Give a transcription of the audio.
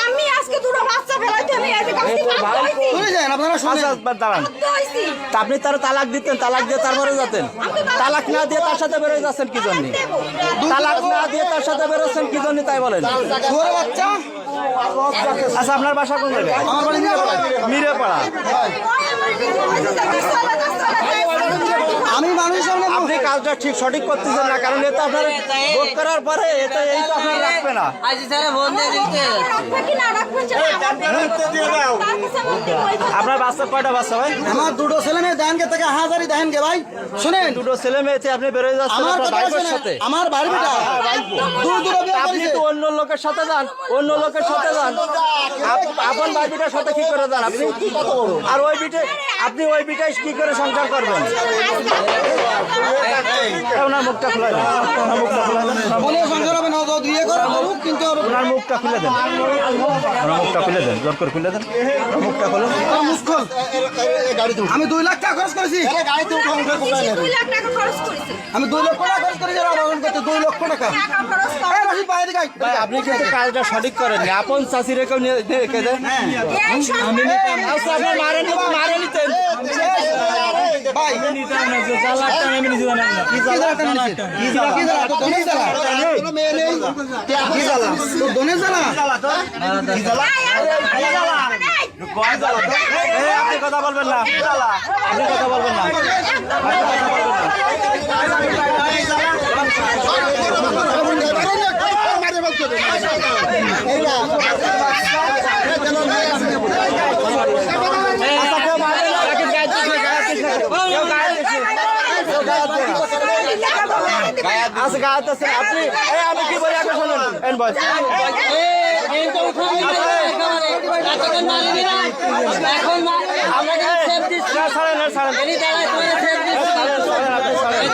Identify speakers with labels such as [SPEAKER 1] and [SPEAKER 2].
[SPEAKER 1] আমি আজকে দুটো বাচ্চা ফেলাইতে আমি এই কাছে
[SPEAKER 2] শুনে যান আপনারা শুনে
[SPEAKER 3] দাঁড়ান তা আপনি তার তালাক দিতেন, তালাক দিয়ে তারপরে যেতেন, তালাক না দিয়ে তার সাথে বেরোয় যাচ্ছেন কি জন্য? তালাক না দিয়ে তার সাথে বেরোচ্ছেন কি জন্য তাই বলেন?
[SPEAKER 2] শুয়োরের বাচ্চা।
[SPEAKER 3] আচ্ছা আপনার বাসা কোন জায়গায়?
[SPEAKER 2] আমার বাড়ি
[SPEAKER 3] মিরেপাড়া।
[SPEAKER 2] আমি মানুষের সামনে
[SPEAKER 3] আপনি কাজটা ঠিক সঠিক করতেছেন না, কারণ এটা আপনার ভোট করার পরে এটা এই তো আপনার রাখবে না। আপনার বাচ্চা কয়টা বাচ্চা ভাই?
[SPEAKER 2] আমার দুটো ছেলে মেয়ে দেন কে থেকে হাজারি দেন কে ভাই শুনেন
[SPEAKER 3] দুটো ছেলে মেয়েতে আপনি বেরোয় যাচ্ছেন
[SPEAKER 2] আমার
[SPEAKER 3] আপনার
[SPEAKER 2] কথা
[SPEAKER 3] ভাইপোর
[SPEAKER 2] শুনেন
[SPEAKER 3] সাথে।
[SPEAKER 2] আমার বাড়ি বেটা দূর দূর বিয়ে
[SPEAKER 3] আপনি
[SPEAKER 2] করেছে
[SPEAKER 3] তো অন্য লোকের সাথে যান, অন্য লোকের সাথে যান, আপন ভাই বিটার সাথে কি করে যান আপনি? আর ওই বিটে আপনি ওই বিটায় কি করে সংসার করবেন? ওনার মুখটা খুলে দেন, ওনার মুখটা খুলে দেন,
[SPEAKER 2] বলে সংসার হবে না তো বিয়ে করে করুক কিন্তু
[SPEAKER 3] ওনার মুখটা খুলে দেন, ওনার মুখটা খুলে দেন, জোর করে খুলে দেন, ওনার মুখটা খুলুন।
[SPEAKER 2] মুশকিল আমি 2 লাখ টাকা খরচ করেছি
[SPEAKER 1] গাড়িতে 2 লাখ টাকা খরচ করেছে
[SPEAKER 2] আমি 2 লক্ষ টাকা খরচ করেছি আবেদন করতে 2 লক্ষ টাকা
[SPEAKER 1] টাকা খরচ
[SPEAKER 2] এই রশিদ ভাই এদিকে আয়।
[SPEAKER 3] ভাই আপনি কিন্তু কাজটা সঠিক করেন, আপন চাষি রেখেও রেখে দেন। আচ্ছা আপনি মারে নিতেন
[SPEAKER 2] ভাই কি জ্বালা তো দনের জ্বালা কি জ্বালা তো দনের জ্বালা
[SPEAKER 3] এই, আপনি কথা বলবেন না, আপনি কথা বলবেন না, আচ্ছা, কেউ মারবে না, রাকিব গায়ে দিস না, গায়ে দিস না, কেউ গায়ে দিস না, কেউ গায়ে দিস না। আচ্ছা গায়ে দিস না, আপনি এই আমি কি বলি আগে শুনুন, এন বয় ছাড়েন, ছাড়েন,